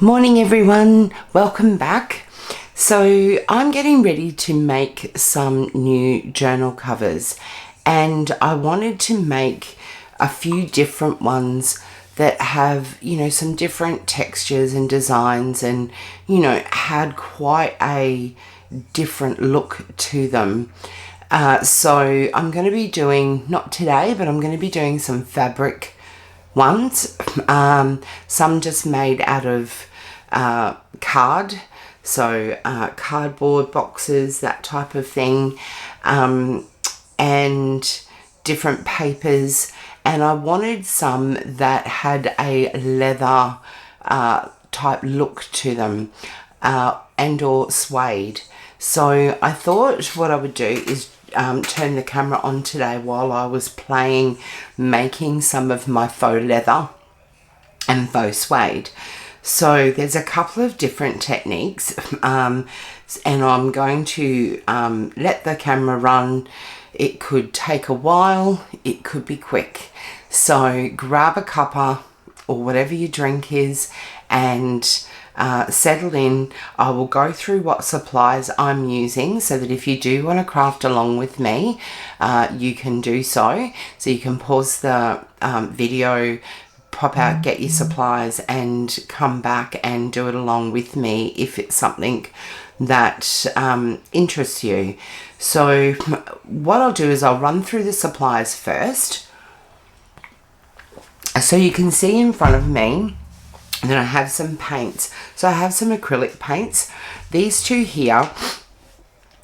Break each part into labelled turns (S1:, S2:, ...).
S1: Morning everyone, welcome back. So I'm getting ready to make some new journal covers and I wanted to make a few different ones that have, some different textures and designs and, had quite a different look to them. So I'm going to be doing, not today, but I'm going to be doing some fabric ones, some just made out of cardboard boxes, that type of thing, and different papers, and I wanted some that had a leather type look to them, and or suede. So I thought what I would do is turn the camera on today while I was making some of my faux leather and faux suede. So there's a couple of different techniques, and I'm going to let the camera run. It could take a while, it could be quick. So grab a cuppa or whatever your drink is and settle in. I will go through what supplies I'm using so that if you do want to craft along with me, you can do so. So you can pause the video, pop out, get your supplies and come back and do it along with me if it's something that interests you. So what I'll do is I'll run through the supplies first. So you can see in front of me that I have some paints. So I have some acrylic paints. These two here,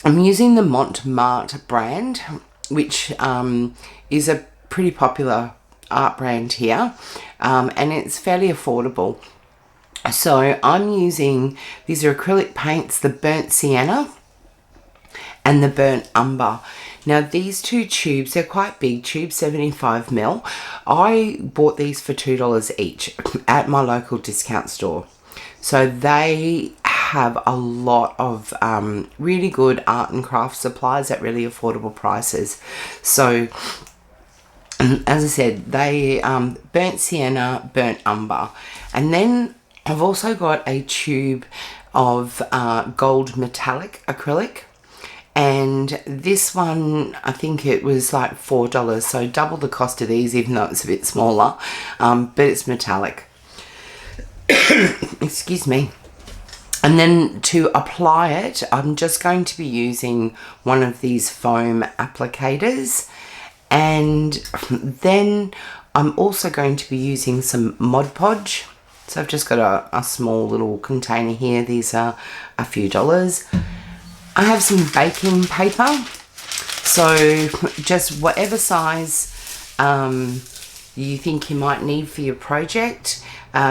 S1: I'm using the me&mrevans brand, which is a pretty popular art brand here, and it's fairly affordable. So I'm using, these are acrylic paints, the burnt sienna and the burnt umber. Now these two tubes, they're quite big tubes, 75 ml. I bought these for $2 each at my local discount store. So they have a lot of really good art and craft supplies at really affordable prices. So as I said, they burnt sienna, burnt umber, and then I've also got a tube of gold metallic acrylic, and this one I think it was like $4, so double the cost of these, even though it's a bit smaller, but it's metallic. Excuse me. And then to apply it, I'm just going to be using one of these foam applicators. And then I'm also going to be using some Mod Podge. So I've just got a small little container here. These are a few dollars. I have some baking paper. So just whatever size you think you might need for your project.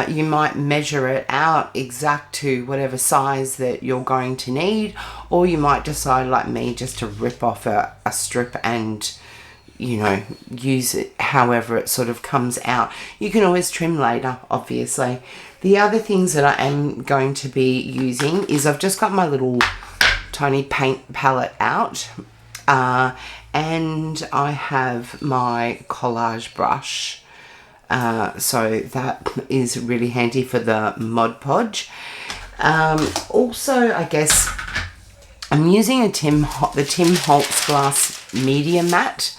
S1: You might measure it out exact to whatever size that you're going to need. Or you might decide, like me, just to rip off a strip and use it however it sort of comes out. You can always trim later, obviously. The other things that I am going to be using is I've just got my little tiny paint palette out, and I have my collage brush, so that is really handy for the Mod Podge. Also, I guess I'm using the Tim Holtz glass media mat,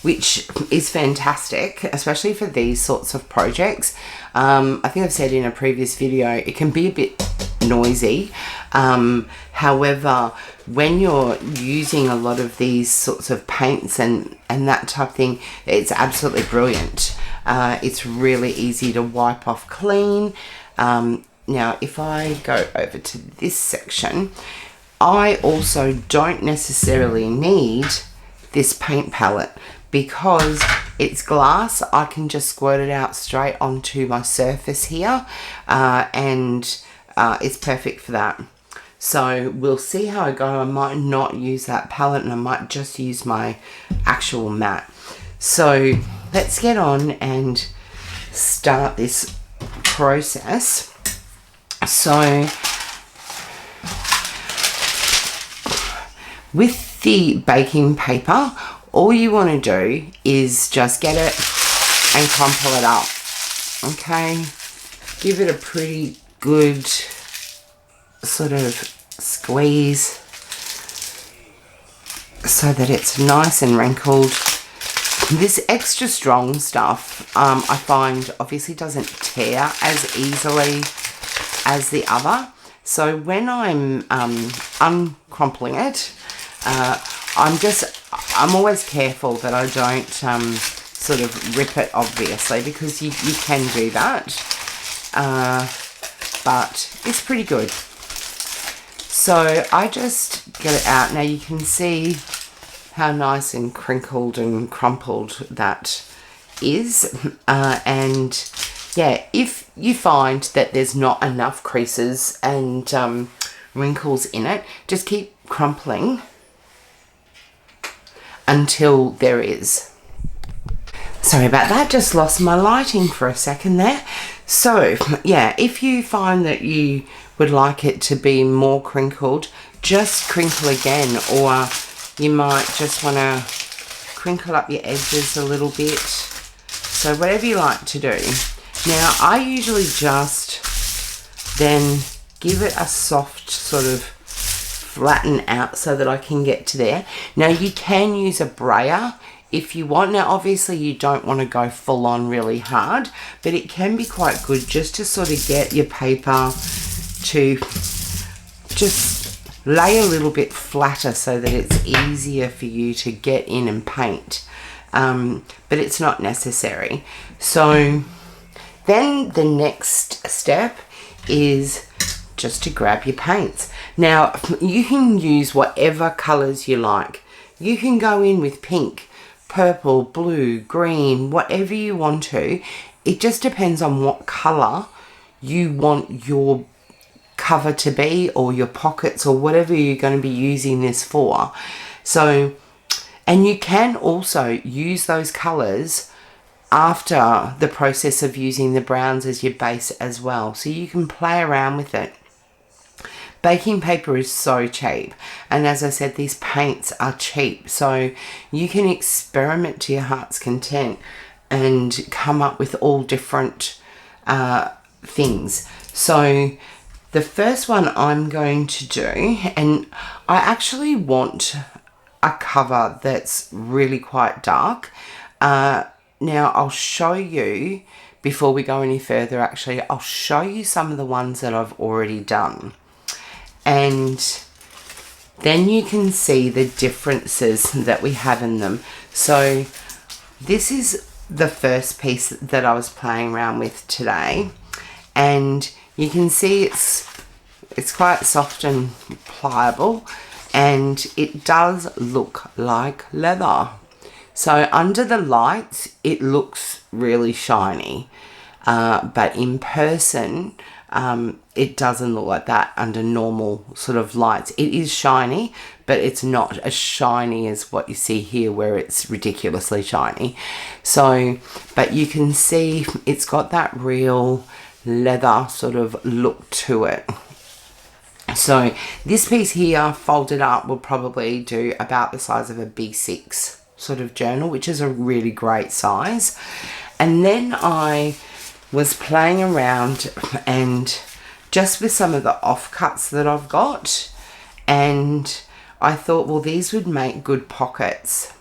S1: which is fantastic, especially for these sorts of projects. I think I've said in a previous video, it can be a bit noisy. However, when you're using a lot of these sorts of paints and that type of thing, it's absolutely brilliant. It's really easy to wipe off clean. Now, if I go over to this section, I also don't necessarily need this paint palette, because it's glass. I can just squirt it out straight onto my surface here, and it's perfect for that. So we'll see how I go. I might not use that palette and I might just use my actual mat. So let's get on and start this process. So with the baking paper, all you want to do is just get it and crumple it up. Okay, give it a pretty good sort of squeeze so that it's nice and wrinkled. This extra strong stuff, I find obviously doesn't tear as easily as the other. So when I'm uncrumpling it, I'm always careful that I don't sort of rip it, obviously, because you can do that. But it's pretty good. So I just get it out. Now you can see how nice and crinkled and crumpled that is. And yeah, if you find that there's not enough creases and wrinkles in it, just keep crumpling until there is. Sorry about that, just lost my lighting for a second there. So yeah, if you find that you would like it to be more crinkled, just crinkle again, or you might just want to crinkle up your edges a little bit. So whatever you like to do. Now I usually just then give it a soft sort of flatten out so that I can get to there. Now you can use a brayer if you want. Now obviously you don't want to go full on really hard, but it can be quite good just to sort of get your paper to just lay a little bit flatter so that it's easier for you to get in and paint. But it's not necessary. So then the next step is just to grab your paints. Now you can use whatever colours you like. You can go in with pink, purple, blue, green, whatever you want to. It just depends on what colour you want your cover to be, or your pockets, or whatever you're going to be using this for. So, and you can also use those colours after the process of using the browns as your base as well. So you can play around with it. Baking paper is so cheap, and as I said, these paints are cheap, so you can experiment to your heart's content and come up with all different things. So the first one I'm going to do, and I actually want a cover that's really quite dark. Now I'll show you, before we go any further, actually I'll show you some of the ones that I've already done. And then you can see the differences that we have in them. So this is the first piece that I was playing around with today, and you can see it's quite soft and pliable, and it does look like leather. So under the lights it looks really shiny, but in person it doesn't look like that under normal sort of lights. It is shiny, but it's not as shiny as what you see here, where it's ridiculously shiny. So, but you can see it's got that real leather sort of look to it. So this piece here folded up will probably do about the size of a B6 sort of journal, which is a really great size. And then I was playing around and just with some of the offcuts that I've got, and I thought, well, these would make good pockets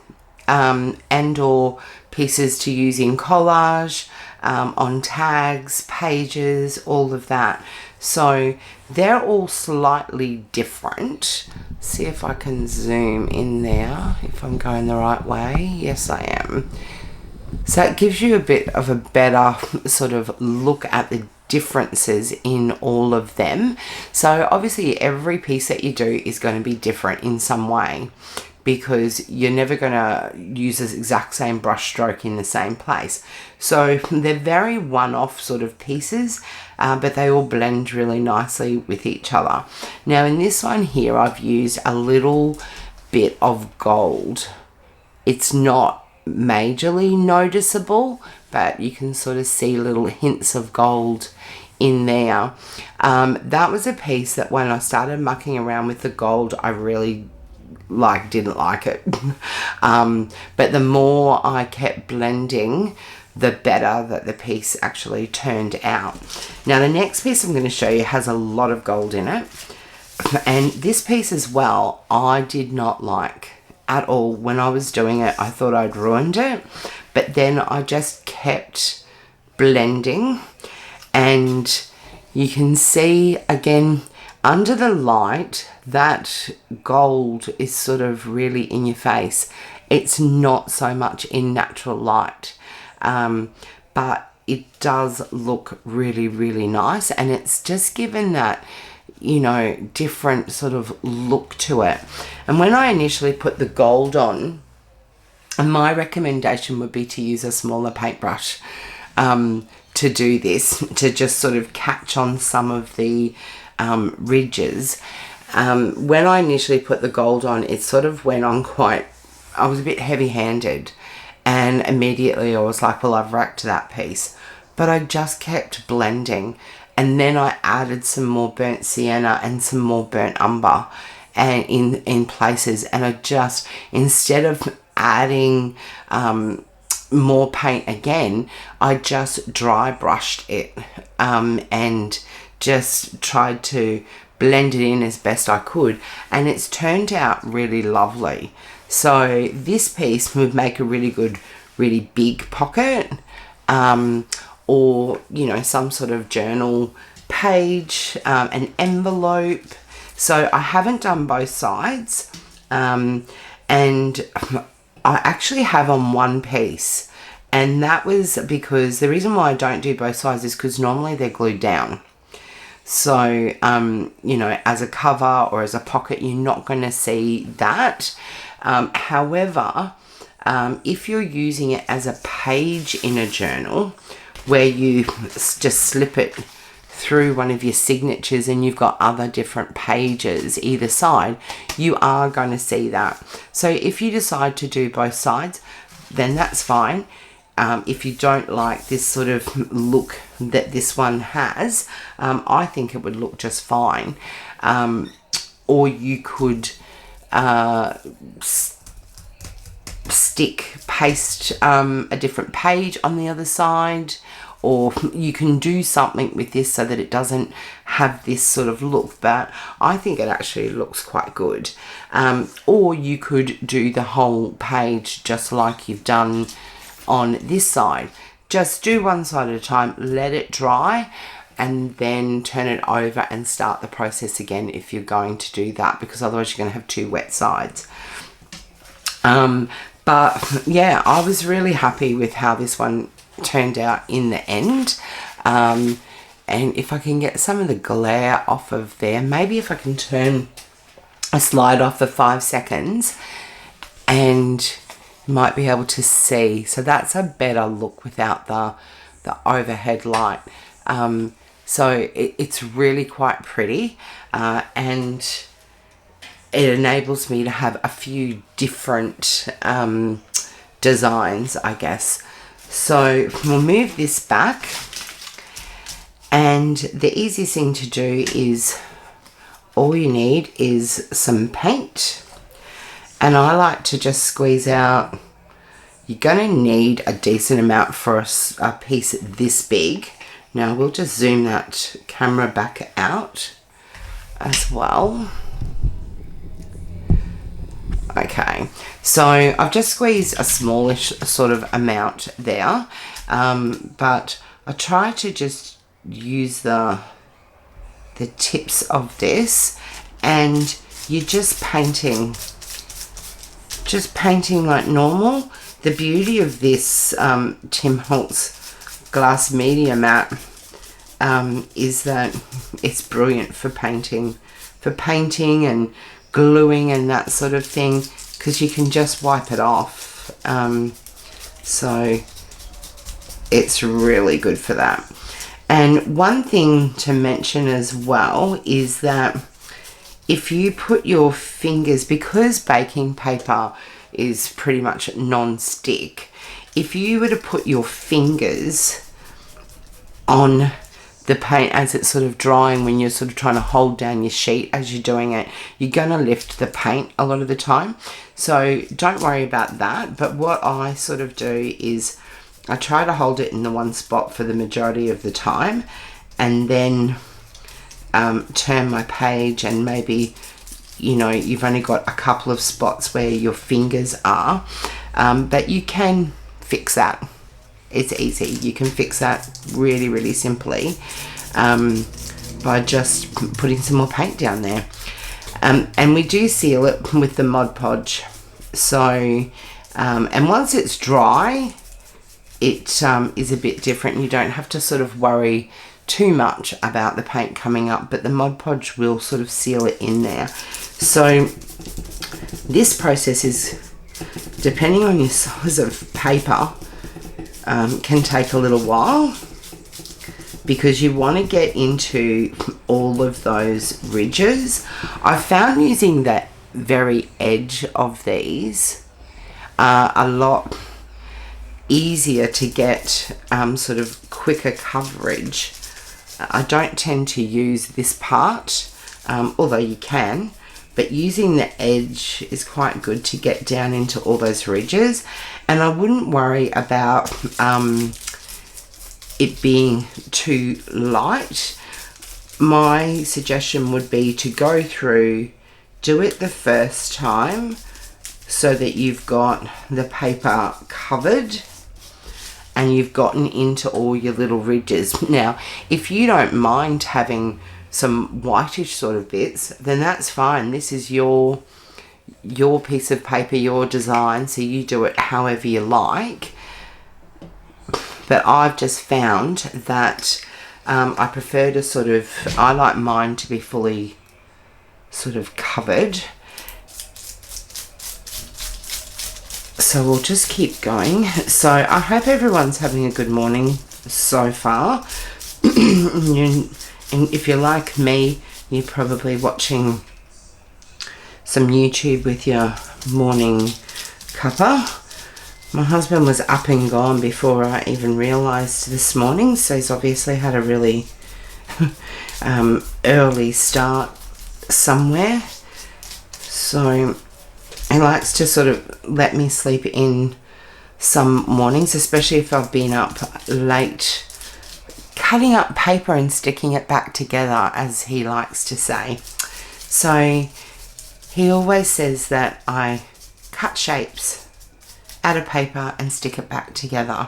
S1: and or pieces to use in collage, on tags, pages, all of that. So they're all slightly different. See if I can zoom in there, if I'm going the right way. Yes, I am. So it gives you a bit of a better sort of look at the differences in all of them. So obviously every piece that you do is going to be different in some way, because you're never going to use the exact same brush stroke in the same place. So they're very one-off sort of pieces, but they all blend really nicely with each other. Now in this one here, I've used a little bit of gold. It's not majorly noticeable, but you can sort of see little hints of gold in there. That was a piece that when I started mucking around with the gold, I really didn't like it. But the more I kept blending the better that the piece actually turned out. Now the next piece I'm going to show you has a lot of gold in it, and this piece as well I did not like at all. When I was doing it, I thought I'd ruined it, but then I just kept blending, and you can see again under the light that gold is sort of really in your face. It's not so much in natural light, but it does look really, really nice, and it's just given that, you know, different sort of look to it. And when I initially put the gold on, my recommendation would be to use a smaller paintbrush to do this, to just sort of catch on some of the ridges. When I initially put the gold on, it sort of went on quite, I was a bit heavy-handed, and immediately I was like, well, I've wrecked that piece. But I just kept blending, and then I added some more burnt sienna and some more burnt umber and in places, and I just, instead of adding more paint again, I just dry brushed it and just tried to blend it in as best I could, and it's turned out really lovely. So this piece would make a really good, really big pocket, or, you know, some sort of journal page, an envelope. So I haven't done both sides, and I actually have on one piece, and that was because the reason why I don't do both sides is because normally they're glued down. So, you know, as a cover or as a pocket, you're not going to see that. However, if you're using it as a page in a journal where you just slip it through one of your signatures and you've got other different pages either side, you are going to see that. So if you decide to do both sides, then that's fine. If you don't like this sort of look that this one has, I think it would look just fine. Or you could paste a different page on the other side, or you can do something with this so that it doesn't have this sort of look, but I think it actually looks quite good. Or you could do the whole page just like you've done on this side. Just do one side at a time, let it dry, and then turn it over and start the process again if you're going to do that, because otherwise you're going to have two wet sides. But yeah, I was really happy with how this one turned out in the end. And if I can get some of the glare off of there, maybe if I can turn a slide off for 5 seconds, and you might be able to see. So that's a better look without the overhead light. So it's really quite pretty, and it enables me to have a few different designs, I guess. So we'll move this back, and the easiest thing to do is, all you need is some paint, and I like to just squeeze out. You're going to need a decent amount for a piece this big. Now we'll just zoom that camera back out as well. Okay, so I've just squeezed a smallish sort of amount there, but I try to just use the tips of this, and you're just painting like normal. The beauty of this Tim Holtz glass media mat is that it's brilliant for painting and gluing and that sort of thing, because you can just wipe it off. So it's really good for that. And one thing to mention as well is that if you put your fingers, because baking paper is pretty much non-stick, if you were to put your fingers on the paint as it's sort of drying, when you're sort of trying to hold down your sheet as you're doing it, you're going to lift the paint a lot of the time. So don't worry about that. But what I sort of do is I try to hold it in the one spot for the majority of the time, and then turn my page, and maybe, you know, you've only got a couple of spots where your fingers are, but you can fix that. It's easy. You can fix that really, really simply by just putting some more paint down there. And we do seal it with the Mod Podge. So, and once it's dry, it is a bit different. You don't have to sort of worry too much about the paint coming up, but the Mod Podge will sort of seal it in there. So this process is, depending on your size of paper, can take a little while, because you want to get into all of those ridges. I found using that very edge of these a lot easier to get sort of quicker coverage. I don't tend to use this part, although you can, but using the edge is quite good to get down into all those ridges. And I wouldn't worry about it being too light. My suggestion would be to go through, do it the first time so that you've got the paper covered and you've gotten into all your little ridges. Now, if you don't mind having some whitish sort of bits, then that's fine. This is your piece of paper, your design, so you do it however you like. But I've just found that I prefer to sort of, I like mine to be fully sort of covered. So we'll just keep going. So I hope everyone's having a good morning so far. And if you're like me, you're probably watching some YouTube with your morning cuppa. My husband was up and gone before I even realised this morning, so he's obviously had a really early start somewhere. So he likes to sort of let me sleep in some mornings, especially if I've been up late cutting up paper and sticking it back together, as he likes to say. So he always says that I cut shapes out of paper and stick it back together.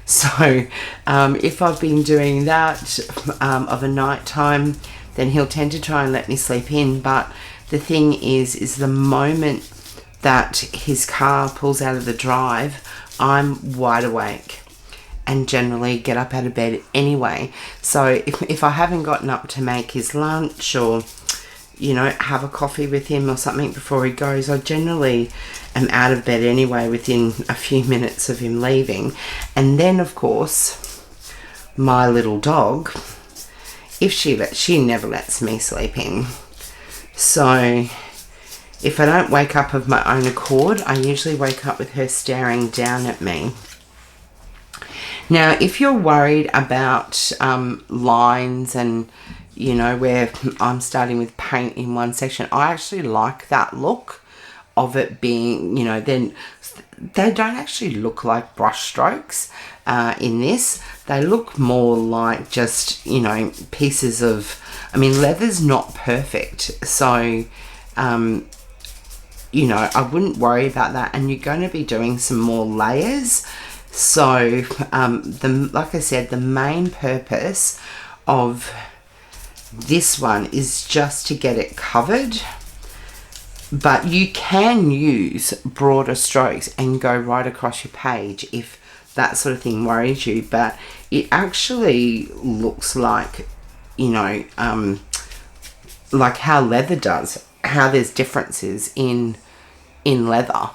S1: So if I've been doing that of a night time, then he'll tend to try and let me sleep in. But the thing is the moment that his car pulls out of the drive, I'm wide awake and generally get up out of bed anyway. So if I haven't gotten up to make his lunch or, you know, have a coffee with him or something before he goes, I generally am out of bed anyway within a few minutes of him leaving. And then, of course, my little dog, if she never lets me sleep in. So if I don't wake up of my own accord, I usually wake up with her staring down at me. Now, if you're worried about lines and, you know, where I'm starting with paint in one section, I actually like that look of it being, you know, then they don't actually look like brush strokes in this. They look more like just, you know, pieces of, I mean, leather's not perfect. So, you know, I wouldn't worry about that. And you're going to be doing some more layers. So, like I said, the main purpose of this one is just to get it covered, but you can use broader strokes and go right across your page if that sort of thing worries you. But it actually looks like, you know, like how leather does, how there's differences in leather.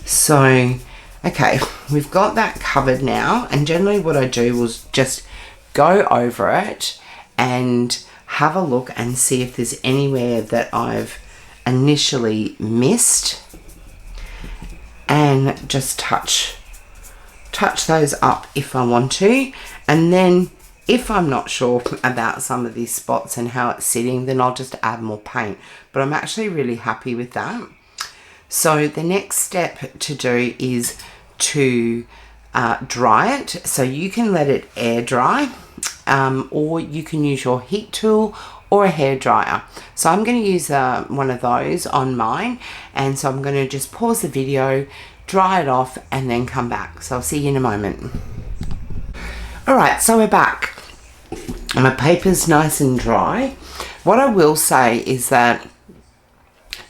S1: So, okay, we've got that covered now, and generally what I do was just go over it and have a look and see if there's anywhere that I've initially missed, and just touch those up if I want to. And then if I'm not sure about some of these spots and how it's sitting, then I'll just add more paint. But I'm actually really happy with that. So the next step to do is to dry it. So you can let it air dry, or you can use your heat tool or a hair dryer. So I'm going to use one of those on mine, and so I'm going to just pause the video, dry it off, and then come back. So I'll see you in a moment. Alright, so we're back. My paper's nice and dry. What I will say is that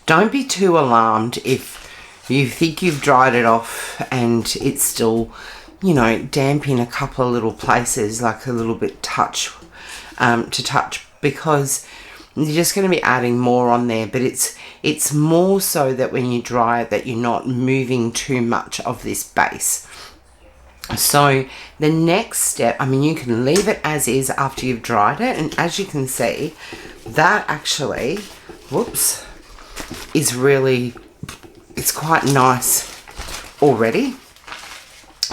S1: don't be too alarmed if you think you've dried it off and it's still, you know, damp in a couple of little places, like a little bit touch, because you're just going to be adding more on there. But it's more so that when you dry it, that you're not moving too much of this base. So the next step, I mean, you can leave it as is after you've dried it, and as you can see, that actually, whoops, is really, it's quite nice already.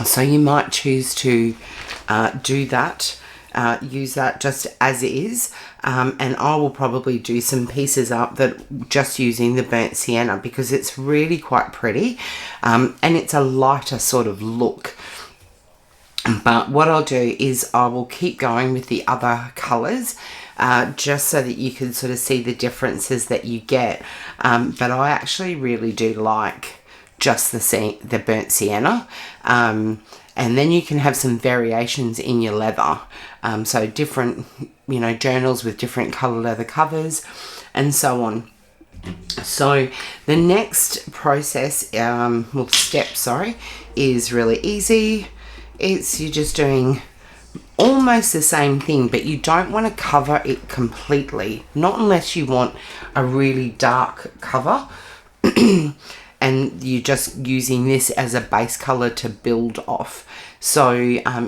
S1: So you might choose to do that, use that just as is, and I will probably do some pieces up that just using the burnt sienna, because it's really quite pretty, and it's a lighter sort of look. But what I'll do is I will keep going with the other colours, just so that you can sort of see the differences that you get. But I actually really do like just the burnt sienna. And then you can have some variations in your leather. So different, you know, journals with different colour leather covers and so on. So the next process, step, is really easy. You're just doing almost the same thing, but you don't want to cover it completely, not unless you want a really dark cover and you're just using this as a base color to build off. So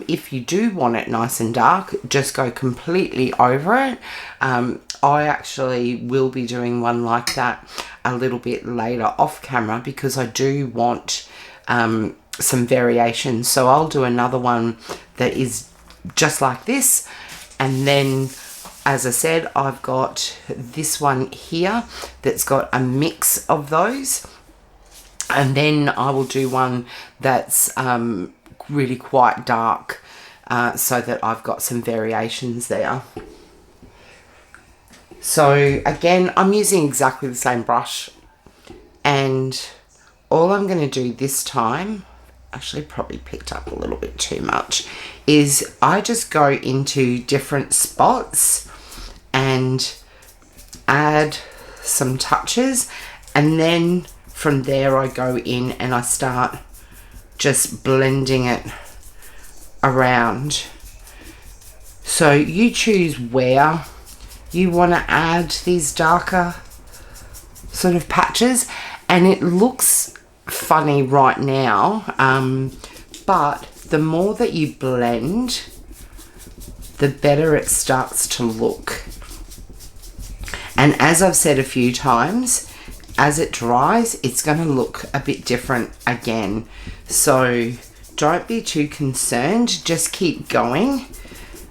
S1: if you do want it nice and dark, just go completely over it. I actually will be doing one like that a little bit later off camera, because I do want some variations. So I'll do another one that is just like this, and then, as I said, I've got this one here that's got a mix of those, and then I will do one that's really quite dark, so that I've got some variations there. So again, I'm using exactly the same brush, and all I'm going to do this time, actually probably picked up a little bit too much, is I just go into different spots and add some touches, and then from there I go in and I start just blending it around. So you choose where you want to add these darker sort of patches, and it looks funny right now, but the more that you blend, the better it starts to look. And as I've said a few times, as it dries, it's going to look a bit different again. So don't be too concerned, just keep going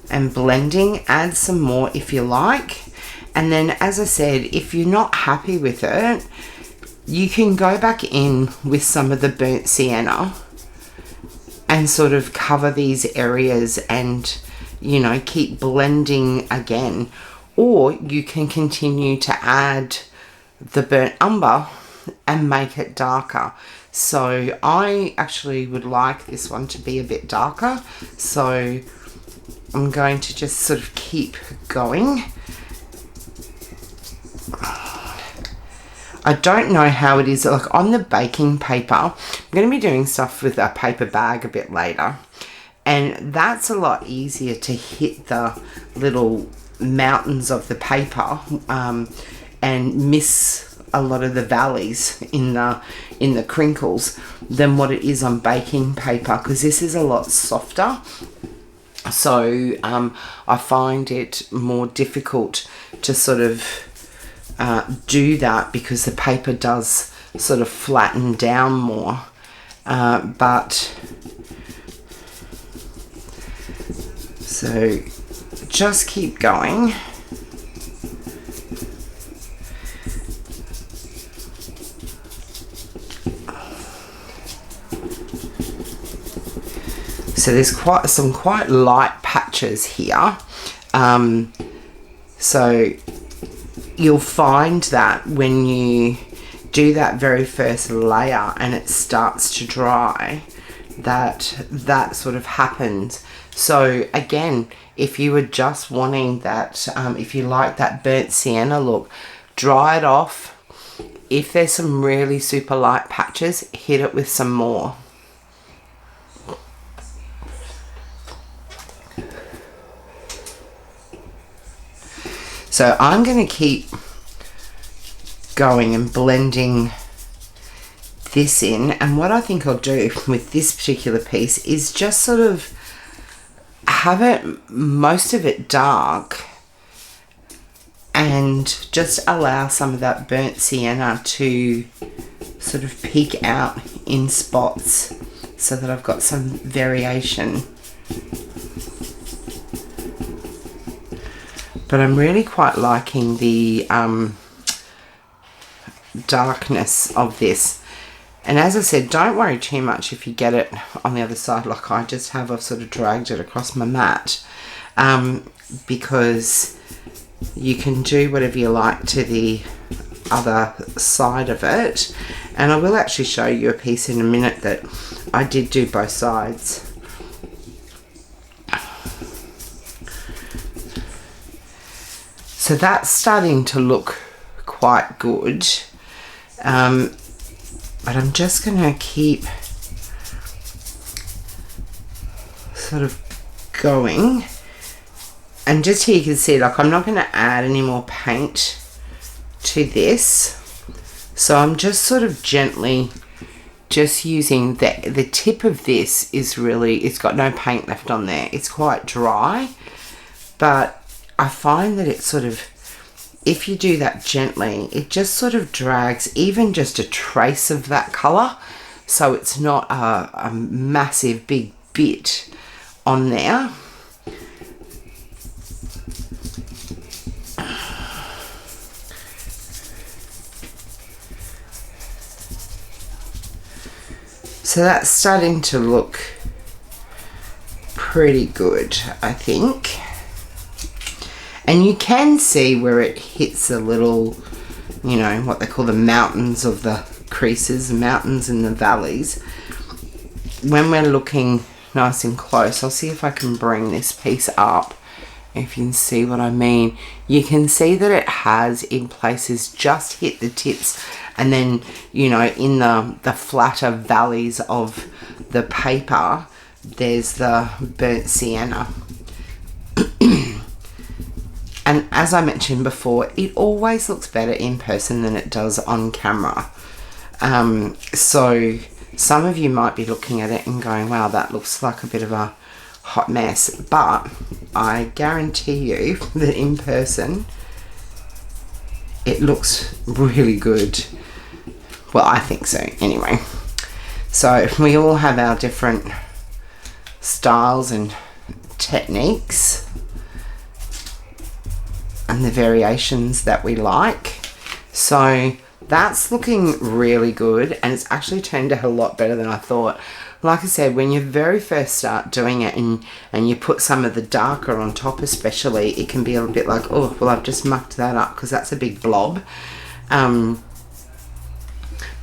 S1: and blending. Add some more if you like, and then, as I said, if you're not happy with it, you can go back in with some of the burnt sienna and sort of cover these areas and, you know, keep blending again. Or you can continue to add the burnt umber and make it darker. So I actually would like this one to be a bit darker, so I'm going to just sort of keep going. I don't know how it is, like on the baking paper, I'm going to be doing stuff with a paper bag a bit later, and that's a lot easier to hit the little mountains of the paper and miss a lot of the valleys in the crinkles than what it is on baking paper, because this is a lot softer. So I find it more difficult to sort of do that, because the paper does sort of flatten down more, but so just keep going. So there's some quite light patches here. So you'll find that when you do that very first layer and it starts to dry, that sort of happens. So again, if you were just wanting that, if you like that burnt sienna look, dry it off. If there's some really super light patches, hit it with some more. So I'm going to keep going and blending this in, and what I think I'll do with this particular piece is just sort of have it, most of it dark, and just allow some of that burnt sienna to sort of peek out in spots so that I've got some variation. But I'm really quite liking the darkness of this. And as I said, don't worry too much if you get it on the other side like I just have. I've sort of dragged it across my mat, because you can do whatever you like to the other side of it. And I will actually show you a piece in a minute that I did do both sides. So that's starting to look quite good. But I'm just going to keep sort of going. And just here you can see, like, I'm not going to add any more paint to this. So I'm just sort of gently just using the tip of this is really, it's got no paint left on there. It's quite dry. But I find that it's sort of, if you do that gently, it just sort of drags even just a trace of that colour. So it's not a massive big bit on there. So that's starting to look pretty good, I think. And you can see where it hits a little, you know, what they call the mountains of the creases, mountains in the valleys. When we're looking nice and close, I'll see if I can bring this piece up, if you can see what I mean. You can see that it has in places just hit the tips, and then, you know, in the flatter valleys of the paper, there's the burnt sienna. And as I mentioned before, it always looks better in person than it does on camera. So some of you might be looking at it and going, wow, that looks like a bit of a hot mess. But I guarantee you that in person, it looks really good. Well, I think so anyway. So we all have our different styles and techniques and the variations that we like. So that's looking really good, and it's actually turned out a lot better than I thought. Like I said, when you very first start doing it and you put some of the darker on top especially, it can be a bit like, oh, well, I've just mucked that up because that's a big blob.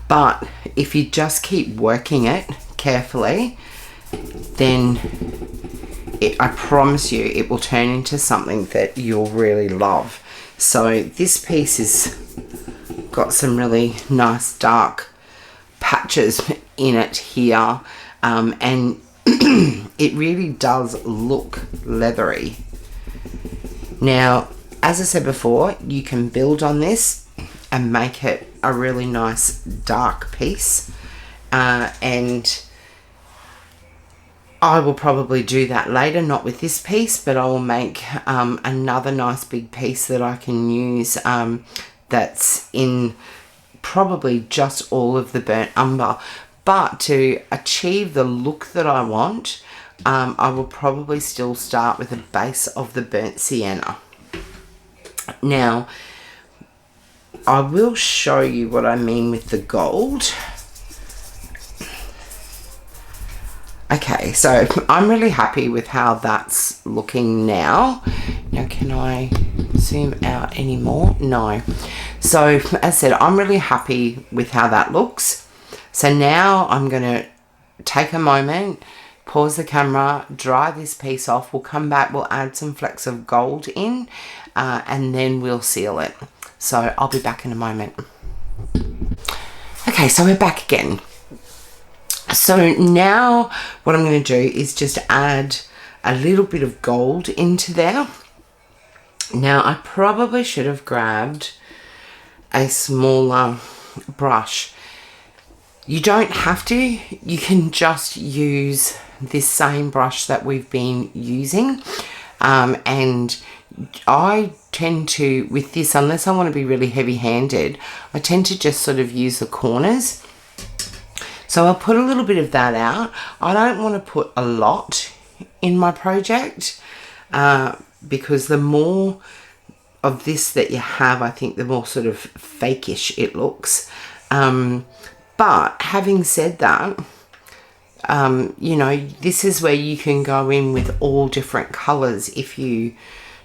S1: But if you just keep working it carefully, then I promise you it will turn into something that you'll really love. So this piece has got some really nice dark patches in it here, and it really does look leathery. Now, as I said before, you can build on this and make it a really nice dark piece, and I will probably do that later, not with this piece, but I will make another nice big piece that I can use, that's in probably just all of the burnt umber. But to achieve the look that I want, I will probably still start with the base of the burnt sienna. Now, I will show you what I mean with the gold. Okay, so I'm really happy with how that's looking now. Now, can I zoom out any more? No. So, as I said, I'm really happy with how that looks. So now I'm going to take a moment, pause the camera, dry this piece off. We'll come back, we'll add some flecks of gold in, and then we'll seal it. So I'll be back in a moment. Okay, so we're back again. So now what I'm going to do is just add a little bit of gold into there. Now I probably should have grabbed a smaller brush. You don't have to, you can just use this same brush that we've been using. And I tend to, with this, unless I want to be really heavy-handed, I tend to just sort of use the corners. So I'll put a little bit of that out. I don't want to put a lot in my project because the more of this that you have, I think the more sort of fakeish it looks. But having said that, you know, this is where you can go in with all different colours if you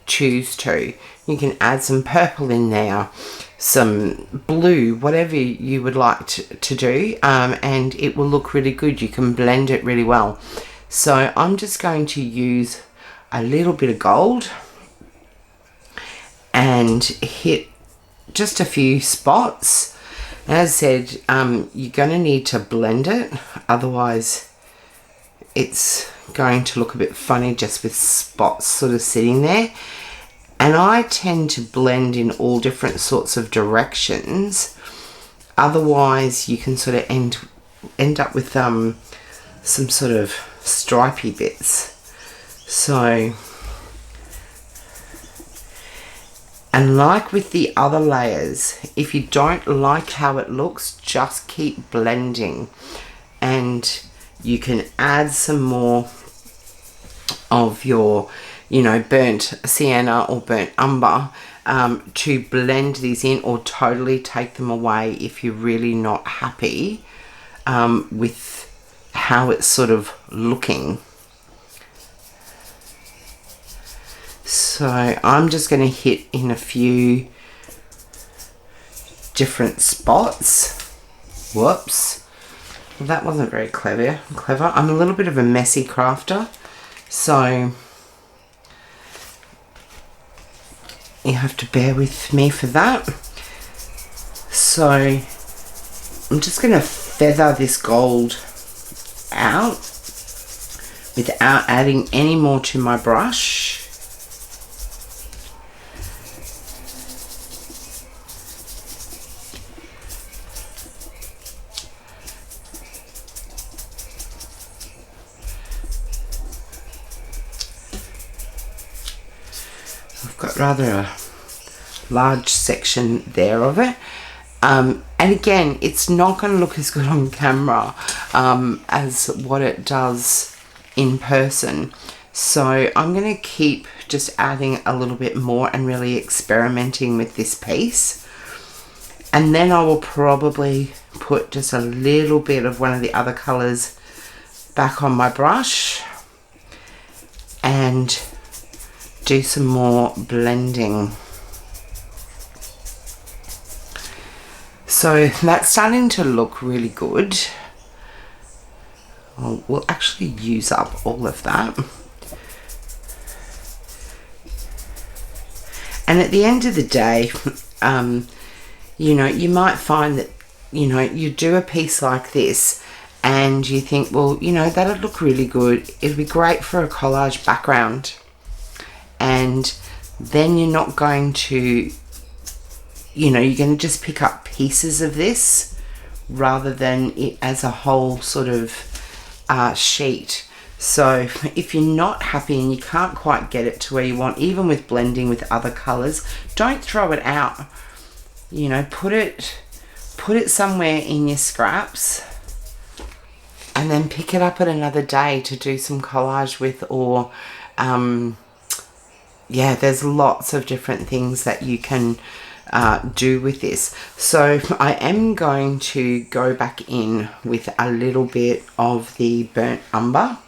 S1: choose to. You can add some purple in there, some blue, whatever you would like to do, and it will look really good. You can blend it really well. So I'm just going to use a little bit of gold and hit just a few spots. As I said, you're going to need to blend it, otherwise it's going to look a bit funny just with spots sort of sitting there. And I tend to blend in all different sorts of directions, otherwise you can sort of end up with some sort of stripy bits. So, and like with the other layers, if you don't like how it looks, just keep blending, and you can add some more of your, you know, burnt sienna or burnt umber to blend these in, or totally take them away if you're really not happy with how it's sort of looking. So I'm just going to hit in a few different spots. Whoops. Well, that wasn't very clever. I'm a little bit of a messy crafter, so you have to bear with me for that. So I'm just going to feather this gold out without adding any more to my brush. I've got rather a large section there of it, and again, it's not going to look as good on camera as what it does in person, so I'm going to keep just adding a little bit more and really experimenting with this piece. And then I will probably put just a little bit of one of the other colours back on my brush and do some more blending. So that's starting to look really good. We'll actually use up all of that. And at the end of the day, you know, you might find that, you know, you do a piece like this and you think, well, you know, that'd look really good. It'd be great for a collage background. And then you're not going to, you know, you're going to just pick up pieces of this rather than it as a whole sort of sheet. So if you're not happy and you can't quite get it to where you want, even with blending with other colors, don't throw it out. You know, put it somewhere in your scraps and then pick it up at another day to do some collage with, or yeah, there's lots of different things that you can do with this. So I am going to go back in with a little bit of the burnt umber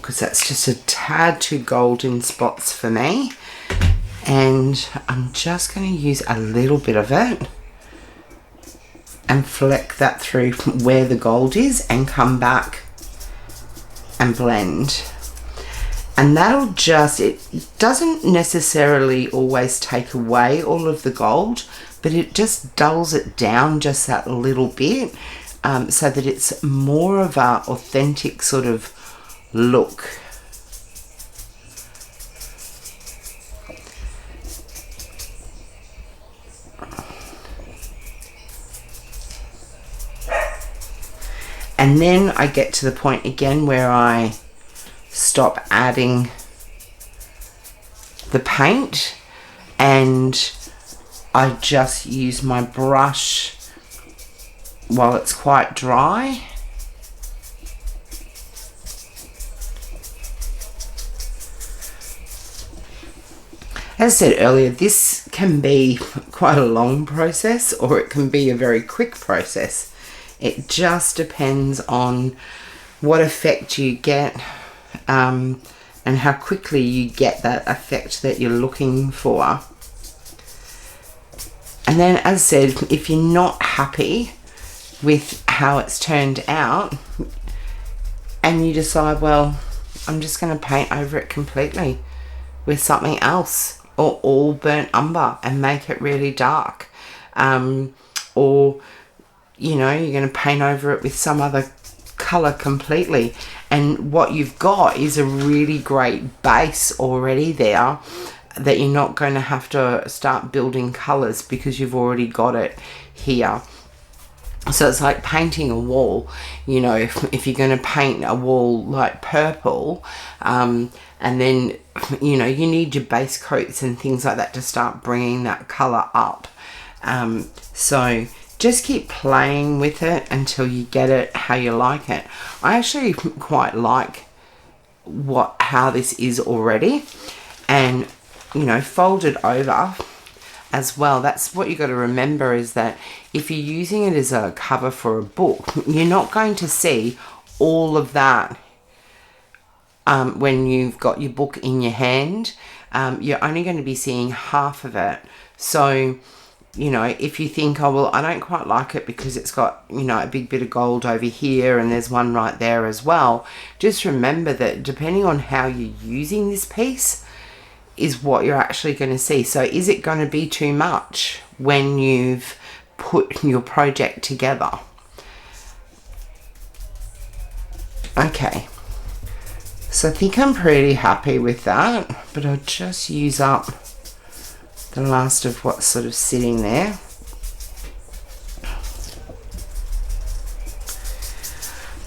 S1: because that's just a tad too golden spots for me. And I'm just going to use a little bit of it and fleck that through where the gold is and come back and blend. And that'll just, it doesn't necessarily always take away all of the gold, but it just dulls it down just that little bit, so that it's more of a authentic sort of look. And then I get to the point again where I stop adding the paint and I just use my brush while it's quite dry. As I said earlier, this can be quite a long process or it can be a very quick process. It just depends on what effect you get and how quickly you get that effect that you're looking for. And then, as I said, if you're not happy with how it's turned out and you decide, well, I'm just going to paint over it completely with something else, or all burnt umber and make it really dark, or you know, you're going to paint over it with some other color completely, and what you've got is a really great base already there that you're not going to have to start building colors because you've already got it here. So it's like painting a wall. You know, if you're going to paint a wall like purple, and then, you know, you need your base coats and things like that to start bringing that color up. So just keep playing with it until you get it how you like it. I actually quite like how this is already, and you know, fold it over as well. That's what you got to remember, is that if you're using it as a cover for a book, you're not going to see all of that when you've got your book in your hand. You're only going to be seeing half of it. So, you know, if you think, oh, well, I don't quite like it because it's got, you know, a big bit of gold over here and there's one right there as well, just remember that depending on how you're using this piece is what you're actually going to see. So is it going to be too much when you've put your project together? Okay, so I think I'm pretty happy with that, but I'll just use up the last of what's sort of sitting there.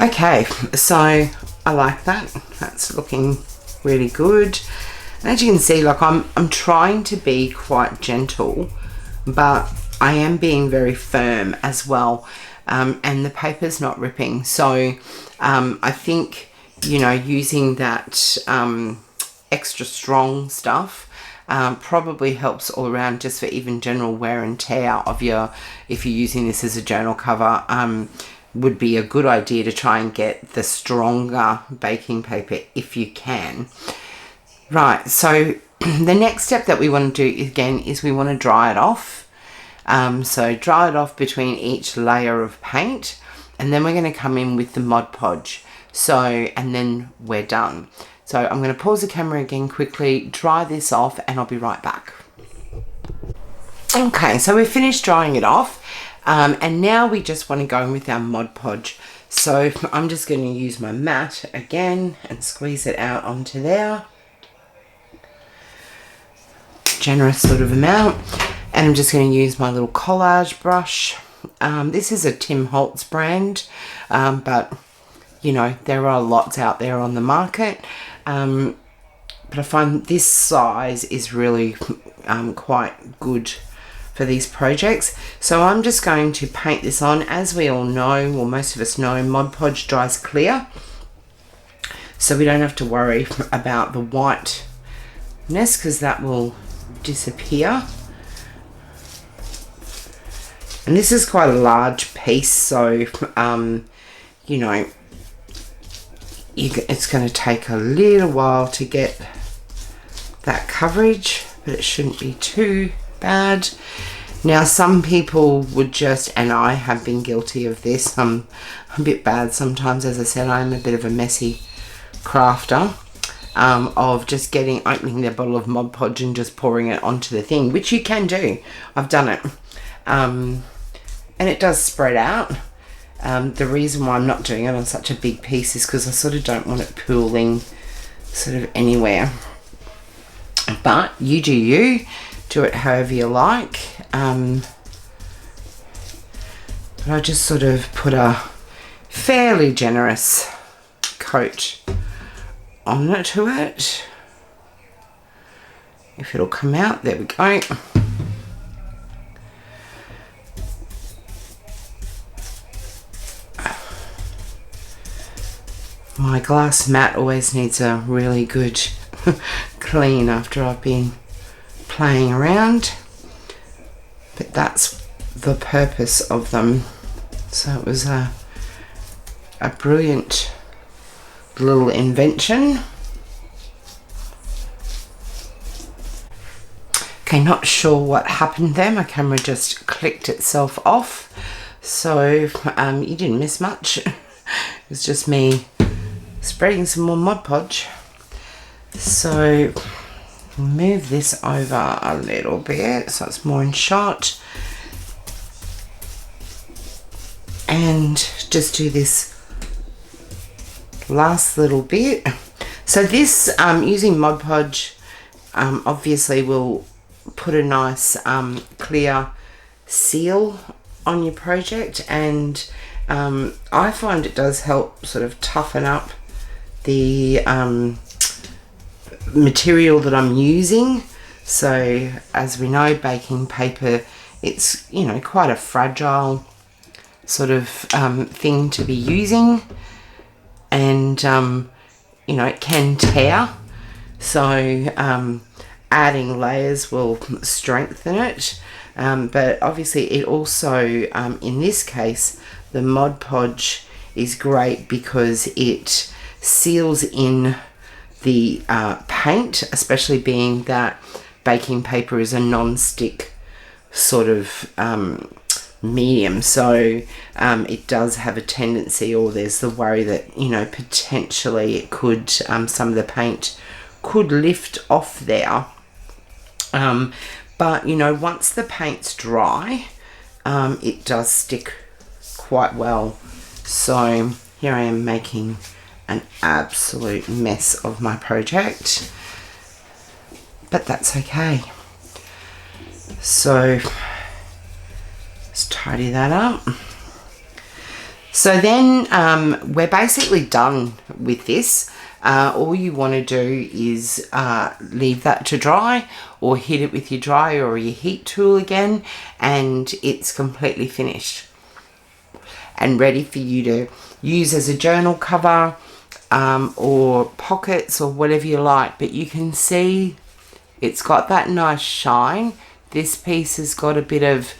S1: Okay, so I like that. That's looking really good. And as you can see, like I'm trying to be quite gentle, but I am being very firm as well, and the paper's not ripping. So I think, you know, using that extra strong stuff probably helps all around, just for even general wear and tear of your, if you're using this as a journal cover, would be a good idea to try and get the stronger baking paper if you can. Right, so the next step that we want to do again is we want to dry it off. So dry it off between each layer of paint, and then we're going to come in with the Mod Podge. So, and then we're done. So I'm going to pause the camera again quickly, dry this off, and I'll be right back. Okay, so we've finished drying it off, and now we just want to go in with our Mod Podge. So I'm just going to use my mat again and squeeze it out onto there. Generous sort of amount, and I'm just going to use my little collage brush. This is a Tim Holtz brand, but you know, there are lots out there on the market, but I find this size is really quite good for these projects. So I'm just going to paint this on. As we all know, or most of us know, Mod Podge dries clear, so we don't have to worry about the whiteness, because that will disappear. And this is quite a large piece, so you know, it's going to take a little while to get that coverage, but it shouldn't be too bad. Now some people would just, and I have been guilty of this, I'm a bit bad sometimes, as I said, I'm a bit of a messy crafter, of just opening their bottle of Mod Podge and just pouring it onto the thing, which you can do. I've done it. And it does spread out. The reason why I'm not doing it on such a big piece is because I sort of don't want it pooling sort of anywhere. But you do you. Do it however you like. But I just sort of put a fairly generous coat onto it. If it'll come out, there we go. My glass mat always needs a really good clean after I've been playing around, but that's the purpose of them. So it was a brilliant little invention. Okay, not sure what happened there. My camera just clicked itself off, so you didn't miss much. It was just me spreading some more Mod Podge. So move this over a little bit so it's more in shot, and just do this last little bit. So this using Mod Podge obviously will put a nice clear seal on your project, and I find it does help sort of toughen up the material that I'm using. So as we know, baking paper, it's, you know, quite a fragile sort of thing to be using, and you know, it can tear. So adding layers will strengthen it, but obviously it also in this case the Mod Podge is great because it seals in the paint, especially being that baking paper is a non-stick sort of medium. So it does have a tendency, or there's the worry that, you know, potentially it could, some of the paint could lift off there. But, you know, once the paint's dry, it does stick quite well. So here I am making an absolute mess of my project, but that's okay. So let's tidy that up. So then we're basically done with this. All you want to do is leave that to dry, or hit it with your dryer or your heat tool again, and it's completely finished and ready for you to use as a journal cover, or pockets, or whatever you like. But you can see it's got that nice shine. This piece has got a bit of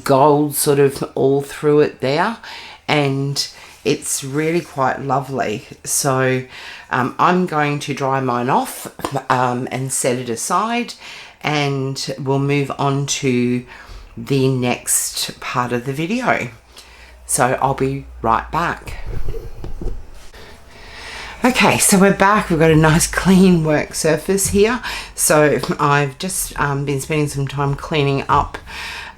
S1: gold sort of all through it there, and it's really quite lovely. So I'm going to dry mine off and set it aside, and we'll move on to the next part of the video. So I'll be right back. Okay, so we're back. We've got a nice clean work surface here. So I've just been spending some time cleaning up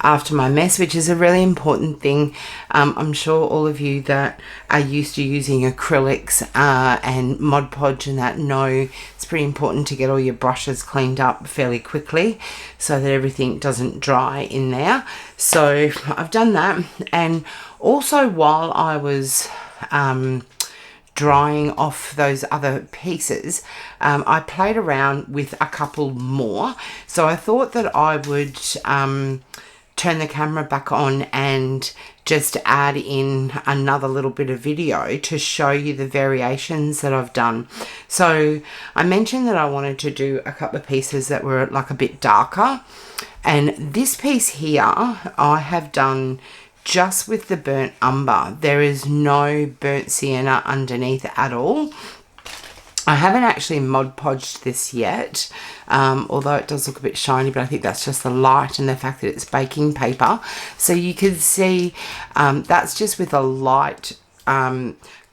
S1: after my mess, which is a really important thing. I'm sure all of you that are used to using acrylics and Mod Podge and that know it's pretty important to get all your brushes cleaned up fairly quickly so that everything doesn't dry in there. So I've done that, and also while I was drying off those other pieces, I played around with a couple more. So I thought that I would turn the camera back on and just add in another little bit of video to show you the variations that I've done. So I mentioned that I wanted to do a couple of pieces that were like a bit darker, and this piece here I have done just with the burnt umber. There is no burnt sienna underneath at all. I haven't actually Mod Podged this yet, although it does look a bit shiny, but I think that's just the light and the fact that it's baking paper. So you can see that's just with a light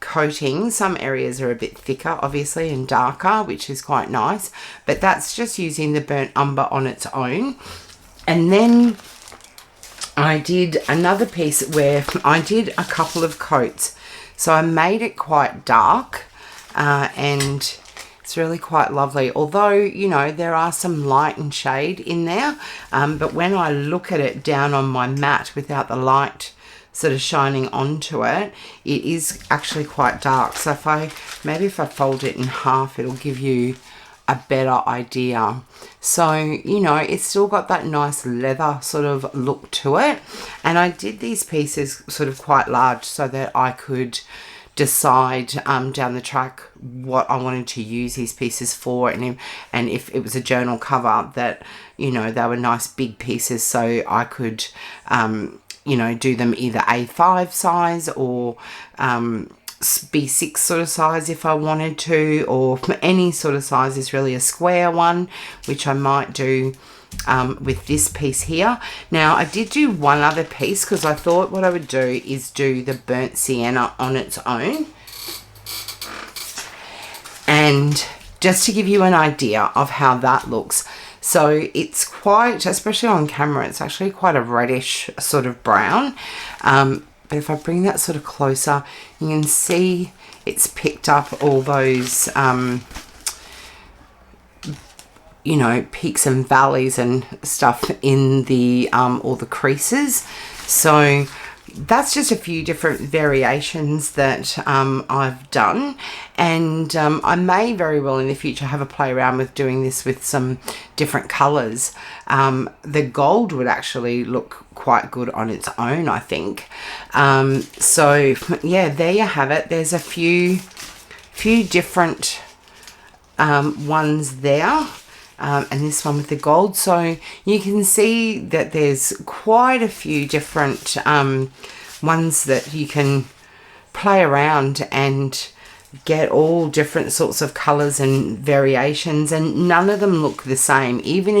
S1: coating. Some areas are a bit thicker, obviously, and darker, which is quite nice, but that's just using the burnt umber on its own. And then I did another piece where I did a couple of coats. So I made it quite dark, and it's really quite lovely. Although, you know, there are some light and shade in there, but when I look at it down on my mat without the light sort of shining onto it, it is actually quite dark. So if I fold it in half, it'll give you a better idea. So, you know, it's still got that nice leather sort of look to it. And I did these pieces sort of quite large so that I could decide down the track what I wanted to use these pieces for, and if it was a journal cover, that, you know, they were nice big pieces, so I could you know, do them either A5 size or B6 sort of size if I wanted to, or any sort of size is really a square one, which I might do with this piece here. Now I did do one other piece because I thought what I would do is do the burnt sienna on its own, and just to give you an idea of how that looks. So it's quite, especially on camera, it's actually quite a reddish sort of brown, but if I bring that sort of closer, you can see it's picked up all those you know, peaks and valleys and stuff in the all the creases. So that's just a few different variations that I've done, and I may very well in the future have a play around with doing this with some different colors. The gold would actually look quite good on its own, I think. So yeah, there you have it. There's a few different ones there. And this one with the gold, so you can see that there's quite a few different ones that you can play around and get all different sorts of colors and variations, and none of them look the same. Even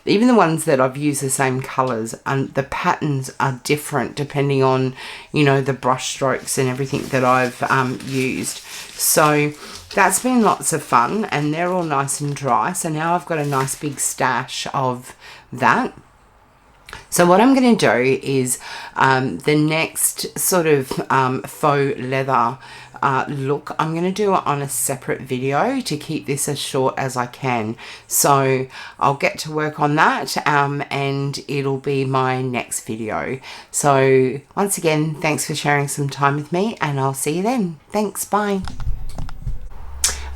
S1: the ones that I've used the same colors, and the patterns are different depending on, you know, the brush strokes and everything that I've used. So that's been lots of fun, and they're all nice and dry. So now I've got a nice big stash of that. So what I'm going to do is the next sort of faux leather look, I'm going to do it on a separate video to keep this as short as I can. So I'll get to work on that, and it'll be my next video. So once again, thanks for sharing some time with me, and I'll see you then. Thanks, bye.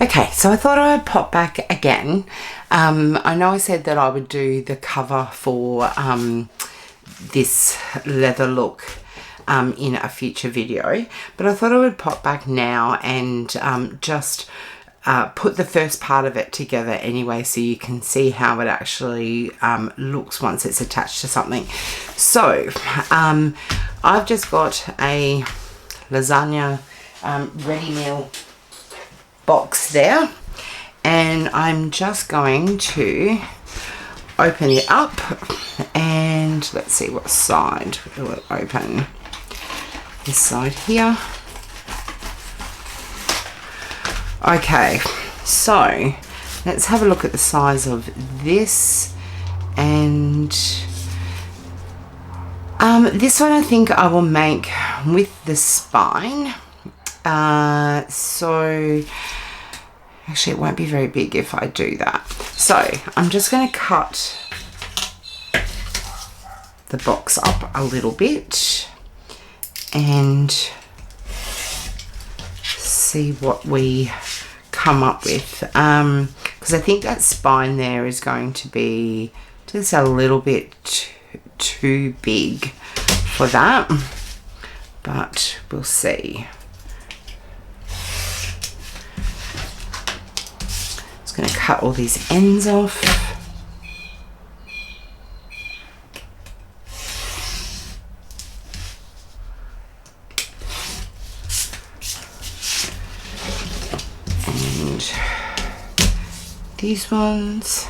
S1: Okay, so I thought I would pop back again. I know I said that I would do the cover for this leather look in a future video, but I thought I would pop back now and just put the first part of it together anyway, so you can see how it actually looks once it's attached to something. So I've just got a lasagna ready meal box there, and I'm just going to open it up, and let's see what side it will open. This side here. Okay, so let's have a look at the size of this, and this one I think I will make with the spine. So actually it won't be very big if I do that. So I'm just going to cut the box up a little bit and see what we come up with, because I think that spine there is going to be just a little bit too big for that, but we'll see. Going to cut all these ends off. these ones.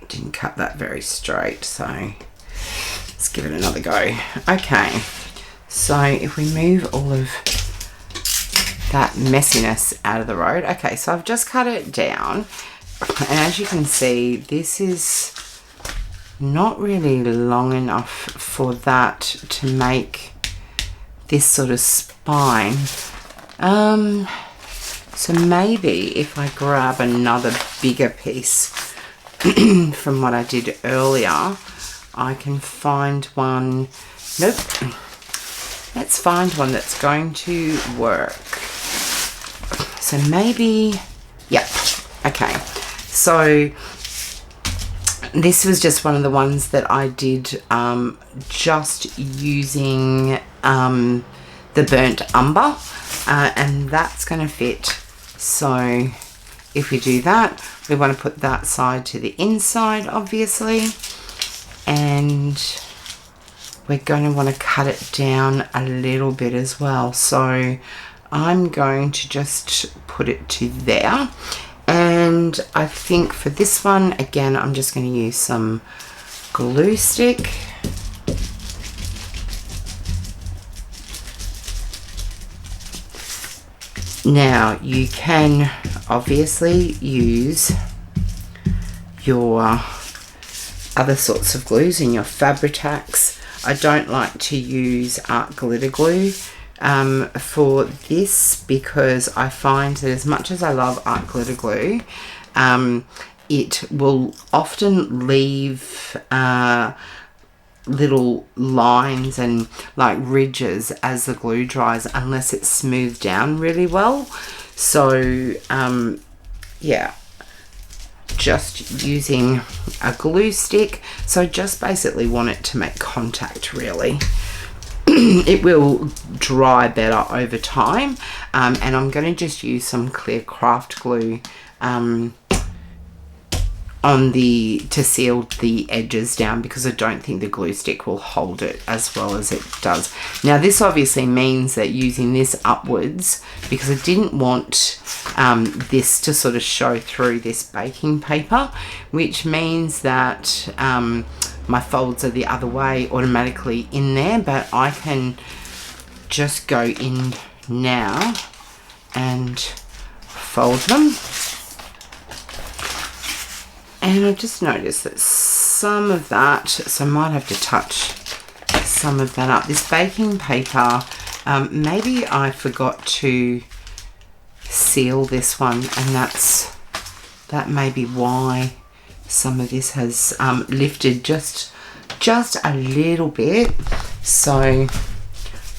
S1: Didn't cut that very straight, so let's give it another go. Okay, so if we move all of that messiness out of the road. Okay, so I've just cut it down, and as you can see, this is not really long enough for that to make this sort of spine. So maybe if I grab another bigger piece from what I did earlier, I can find one. Nope. Let's find one that's going to work. So maybe, yep. Okay. So this was just one of the ones that I did just using the burnt umber, and that's going to fit. So if we do that, we want to put that side to the inside, obviously, and we're going to want to cut it down a little bit as well. So I'm going to just put it to there, and I think for this one, again, I'm just going to use some glue stick. Now you can obviously use your other sorts of glues in your Fabri-Tacs. I don't like to use art glitter glue for this, because I find that as much as I love art glitter glue, it will often leave little lines and like ridges as the glue dries, unless it's smoothed down really well. So yeah, just using a glue stick. So just basically want it to make contact, really. It will dry better over time, and I'm going to just use some clear craft glue to seal the edges down, because I don't think the glue stick will hold it as well as it does. Now this obviously means that using this upwards, because I didn't want this to sort of show through this baking paper, which means that my folds are the other way automatically in there, but I can just go in now and fold them. And I just noticed that some of that, so I might have to touch some of that up. This baking paper, maybe I forgot to seal this one, and that may be why some of this has lifted just a little bit. So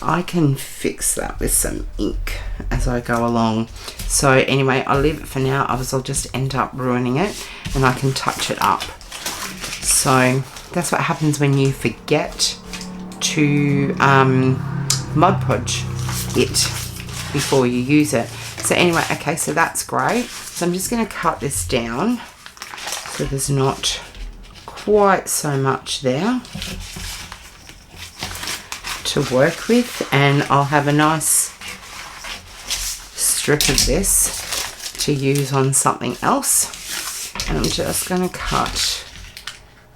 S1: I can fix that with some ink as I go along. So anyway, I'll leave it for now, otherwise I'll just end up ruining it, and I can touch it up. So that's what happens when you forget to Mod Podge it before you use it. So anyway, okay, so that's great. So I'm just going to cut this down so there's not quite so much there to work with, and I'll have a nice strip of this to use on something else. And I'm just going to cut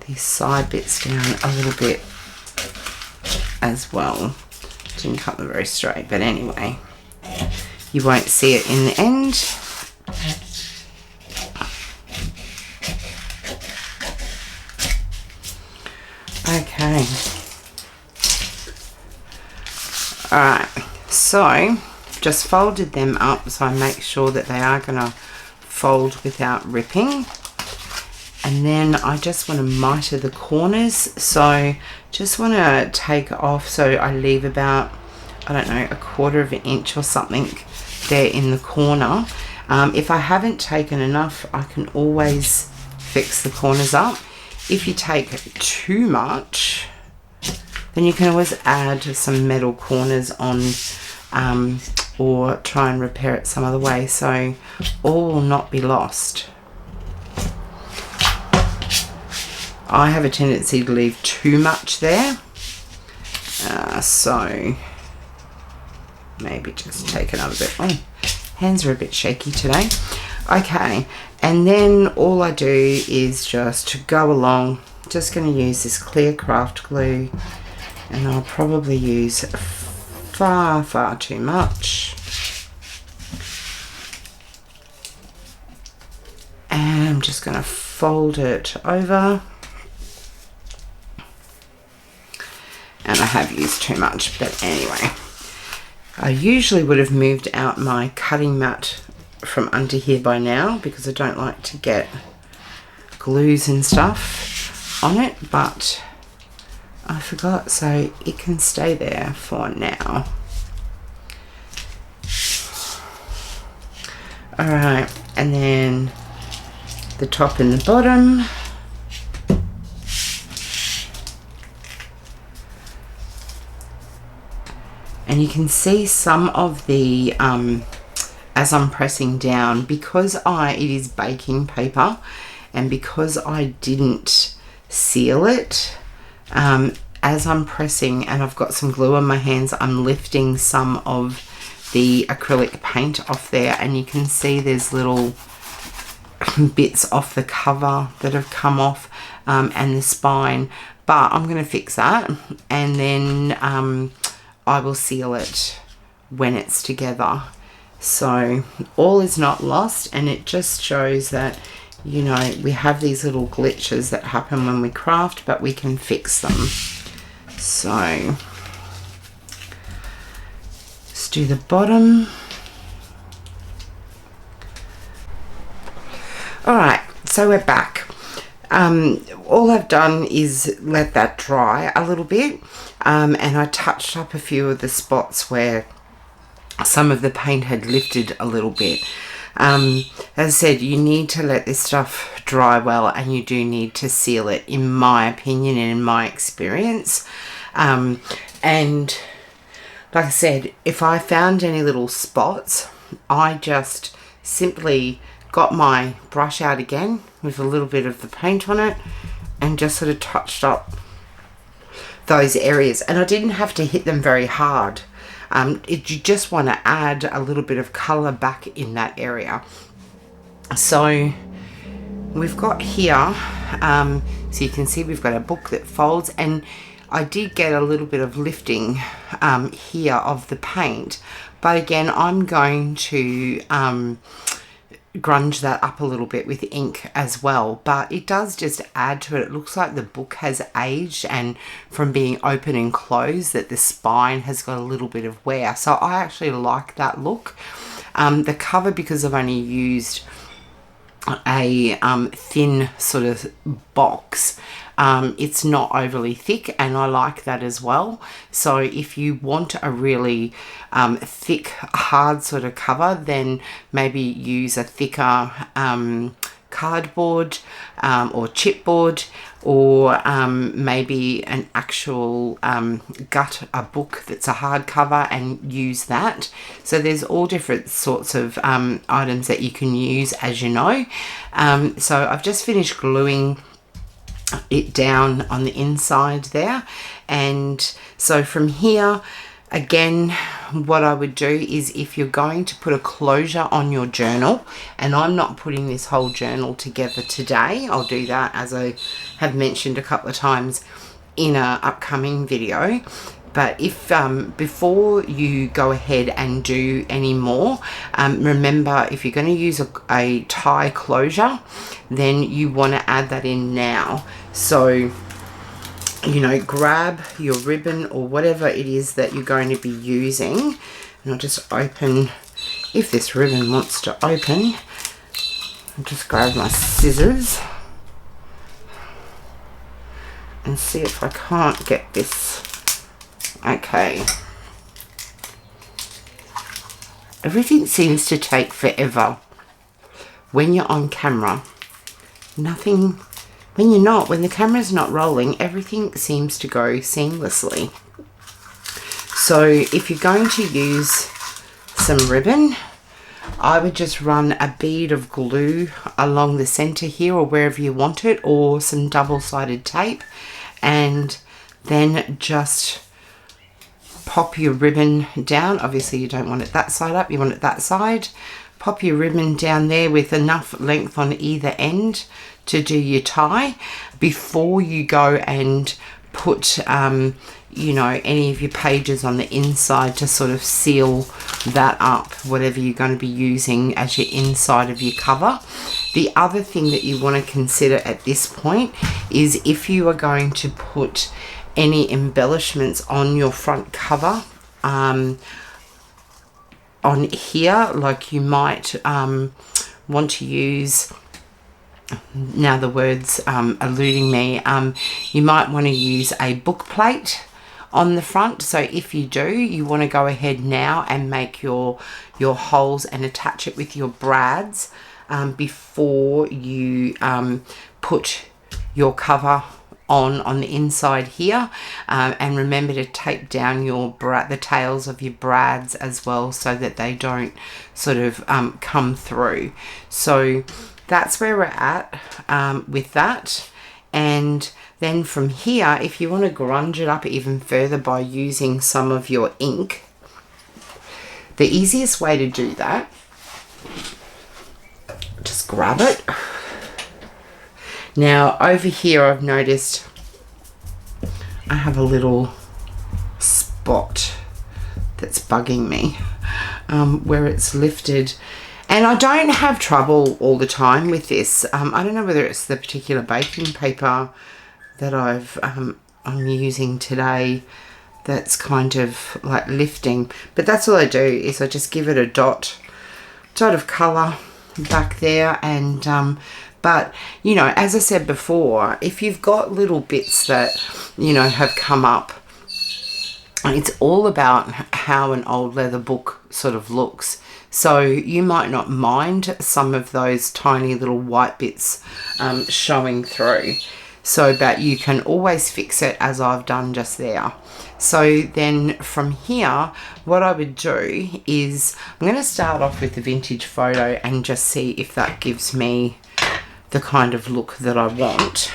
S1: these side bits down a little bit as well. Didn't cut them very straight, but anyway, you won't see it in the end. Okay. Alright, so just folded them up so I make sure that they are going to fold without ripping. And then I just want to miter the corners, so just want to take off, so I leave about, I don't know, 1/4 of an inch or something there in the corner. If I haven't taken enough, I can always fix the corners up. If you take too much, then you can always add some metal corners on, or try and repair it some other way, so all will not be lost. I have a tendency to leave too much there, So maybe just take another bit. Oh, hands are a bit shaky today. Okay, and then all I do is just go along. Just going to use this clear craft glue, and I'll probably use far too much. And I'm just going to fold it over. And I have used too much, but anyway. I usually would have moved out my cutting mat from under here by now, because I don't like to get glues and stuff on it, but I forgot, so it can stay there for now. Alright, and then the top and the bottom. And you can see some of the, as I'm pressing down, because it is baking paper, and because I didn't seal it, as I'm pressing and I've got some glue on my hands, I'm lifting some of the acrylic paint off there, and you can see there's little bits off the cover that have come off, and the spine, but I'm going to fix that, and then I will seal it when it's together. So all is not lost, and it just shows that, you know, we have these little glitches that happen when we craft, but we can fix them. So let's do the bottom. Alright, so we're back. All I've done is let that dry a little bit, and I touched up a few of the spots where some of the paint had lifted a little bit. As I said, you need to let this stuff dry well, and you do need to seal it, in my opinion and in my experience. And like I said, if I found any little spots, I just simply got my brush out again with a little bit of the paint on it and just sort of touched up those areas, and I didn't have to hit them very hard. You just want to add a little bit of color back in that area. So we've got here, so you can see we've got a book that folds, and I did get a little bit of lifting here of the paint, but again I'm going to grunge that up a little bit with ink as well, but it does just add to it. It looks like the book has aged, and from being open and closed, that the spine has got a little bit of wear, so I actually like that look. The cover, because I've only used a thin sort of box, it's not overly thick, and I like that as well. So if you want a really thick, hard sort of cover, then maybe use a thicker cardboard or chipboard, or maybe an actual gut, a book that's a hardcover, and use that. So there's all different sorts of items that you can use, as you know. So I've just finished gluing it down on the inside there, and so from here, again, what I would do is, if you're going to put a closure on your journal, and I'm not putting this whole journal together today, I'll do that, as I have mentioned a couple of times, in an upcoming video. But if before you go ahead and do any more, remember, if you're going to use a tie closure, then you want to add that in now. So, you know, grab your ribbon or whatever it is that you're going to be using, and I'll just open, if this ribbon wants to open, I'll just grab my scissors and see if I can't get this. Okay. Everything seems to take forever when you're on camera. Nothing, when you're not, when the camera's not rolling, everything seems to go seamlessly. So if you're going to use some ribbon, I would just run a bead of glue along the center here, or wherever you want it, or some double-sided tape, and then just pop your ribbon down. Obviously you don't want it that side up, you want it that side. Pop your ribbon down there with enough length on either end to do your tie before you go and put you know, any of your pages on the inside to sort of seal that up, whatever you're going to be using as your inside of your cover. The other thing that you want to consider at this point is if you are going to put any embellishments on your front cover on here, like you might want to use, now the words eluding me, you might want to use a book plate on the front. So if you do, you want to go ahead now and make your holes and attach it with your brads before you put your cover on the inside here, and remember to tape down your the tails of your brads as well so that they don't sort of come through. So that's where we're at with that. And then from here, if you want to grunge it up even further by using some of your ink, the easiest way to do that, just grab it. Now over here I've noticed I have a little spot that's bugging me where it's lifted, and I don't have trouble all the time with this. I don't know whether it's the particular baking paper that I'm using today that's kind of like lifting, but that's all I do is I just give it a dot of colour back there. And but you know, as I said before, if you've got little bits that, you know, have come up, it's all about how an old leather book sort of looks. So you might not mind some of those tiny little white bits showing through, so that you can always fix it as I've done just there. So then from here, what I would do is I'm going to start off with the vintage photo and just see if that gives me the kind of look that I want.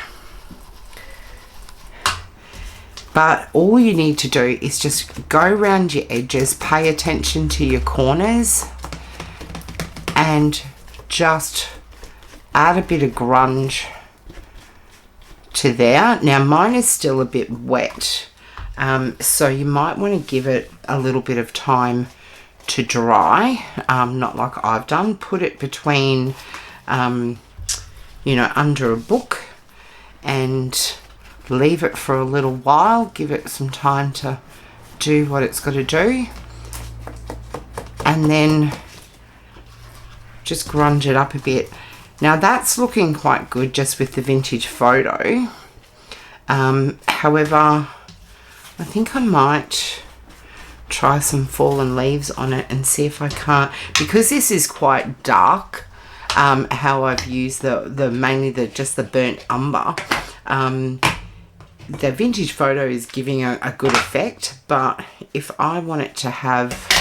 S1: But all you need to do is just go around your edges, pay attention to your corners, and just add a bit of grunge to there. Now mine is still a bit wet, so you might want to give it a little bit of time to dry, not like I've done. Put it between you know, under a book and leave it for a little while, give it some time to do what it's got to do, and then just grunge it up a bit. Now that's looking quite good just with the vintage photo. However, I think I might try some fallen leaves on it and see if I can't, because this is quite dark, how I've used the mainly just the burnt umber. The vintage photo is giving a good effect, but if I want it to have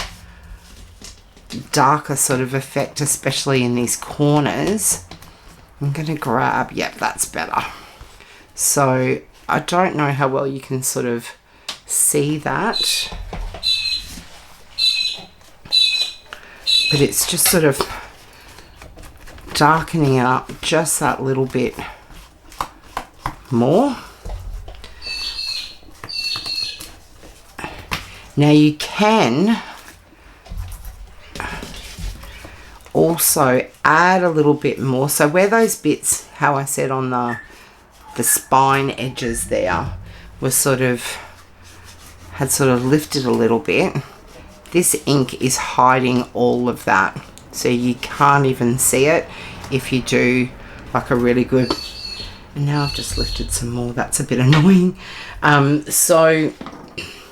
S1: darker sort of effect, especially in these corners, I'm going to grab, yep, that's better. So I don't know how well you can sort of see that, but it's just sort of darkening it up just that little bit more. Now you can also add a little bit more. So where those bits, how I said on the spine edges there, were had sort of lifted a little bit, this ink is hiding all of that, so you can't even see it if you do like a really good. And now I've just lifted some more, that's a bit annoying. So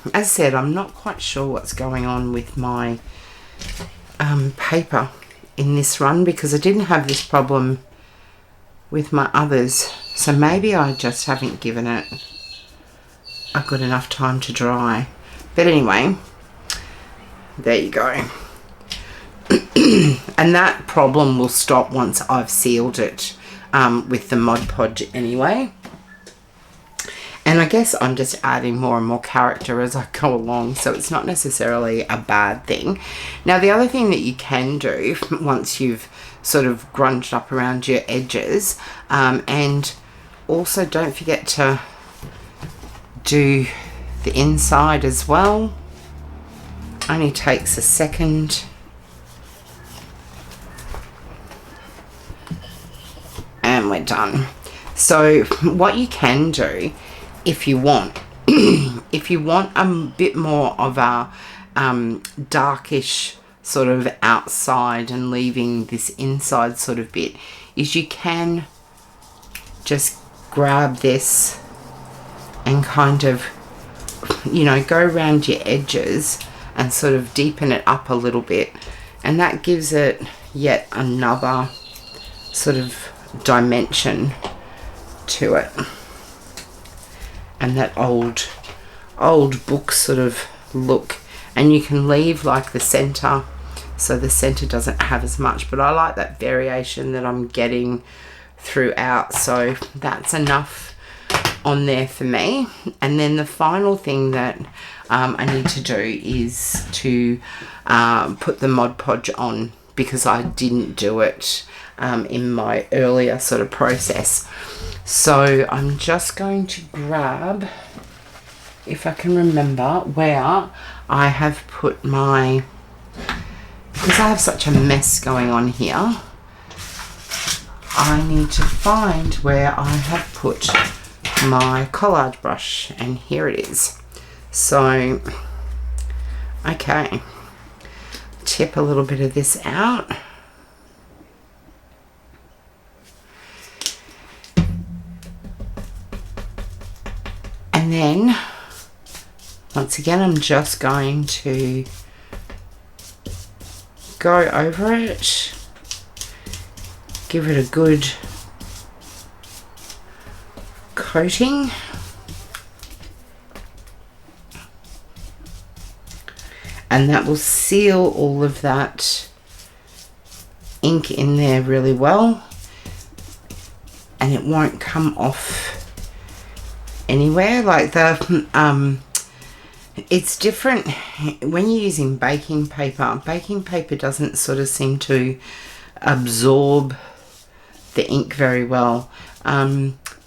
S1: as I said, I'm not quite sure what's going on with my paper in this run, because I didn't have this problem with my others, so maybe I just haven't given it a good enough time to dry. But anyway, there you go. And that problem will stop once I've sealed it with the Mod Podge anyway. And I guess I'm just adding more and more character as I go along, so it's not necessarily a bad thing. Now, the other thing that you can do once you've sort of grunged up around your edges, and also don't forget to do the inside as well. Only takes a second. And we're done. So what you can do, if you want, if you want a bit more of a darkish sort of outside and leaving this inside sort of bit, is you can just grab this and kind of, you know, go around your edges and sort of deepen it up a little bit, and that gives it yet another sort of dimension to it, and that old book sort of look. And you can leave like the center, so the center doesn't have as much, but I like that variation that I'm getting throughout, so that's enough on there for me. And then the final thing that I need to do is to put the Mod Podge on, because I didn't do it in my earlier sort of process. So I'm just going to grab, if I can remember where I have put my, because I have such a mess going on here, I need to find where I have put my collage brush, and here it is. So, okay, tip a little bit of this out. And then, once again, I'm just going to go over it, give it a good coating. And that will seal all of that ink in there really well, and it won't come off anywhere. Like the it's different when you're using baking paper. Baking paper doesn't sort of seem to absorb the ink very well.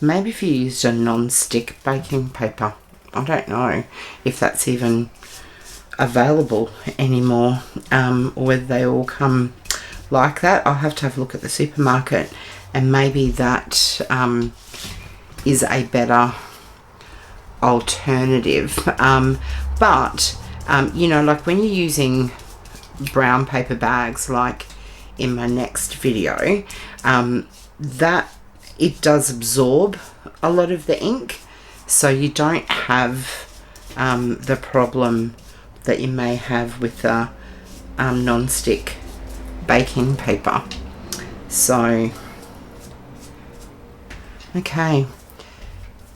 S1: Maybe if you used a non-stick baking paper, I don't know if that's even available anymore, or whether they all come like that. I'll have to have a look at the supermarket, and maybe that is a better alternative. But you know, like when you're using brown paper bags, like in my next video, that it does absorb a lot of the ink, so you don't have the problem that you may have with the non-stick baking paper. So okay,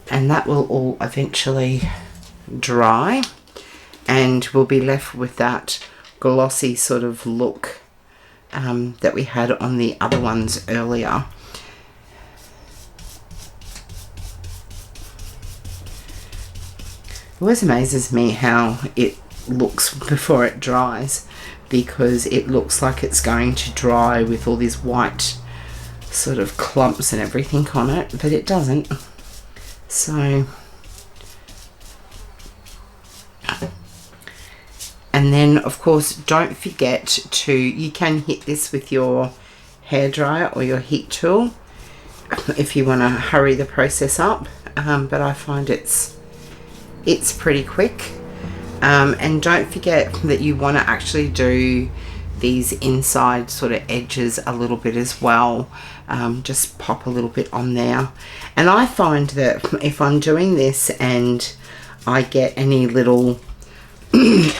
S1: and that will all eventually dry, and we'll be left with that glossy sort of look that we had on the other ones earlier. It always amazes me how it looks before it dries, because it looks like it's going to dry with all these white sort of clumps and everything on it, but it doesn't. So, and then of course don't forget to, you can hit this with your hairdryer or your heat tool if you want to hurry the process up, but I find it's pretty quick. And don't forget that you want to actually do these inside sort of edges a little bit as well. Just pop a little bit on there. And I find that if I'm doing this and I get any little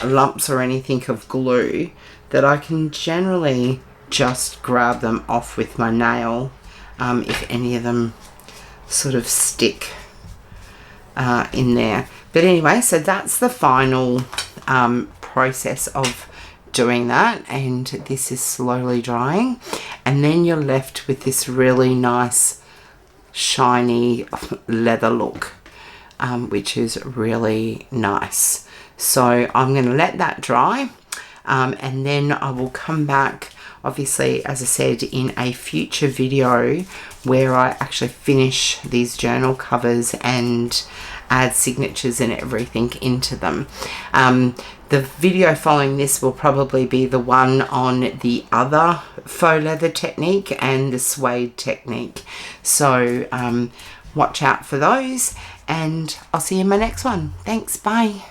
S1: lumps or anything of glue, that I can generally just grab them off with my nail, if any of them sort of stick in there. But anyway, so that's the final process of doing that, and this is slowly drying, and then you're left with this really nice shiny leather look. which is really nice. So I'm going to let that dry, and then I will come back, obviously, as I said, in a future video where I actually finish these journal covers and add signatures and everything into them. The video following this will probably be the one on the other faux leather technique and the suede technique. So watch out for those, and I'll see you in my next one. Thanks, bye.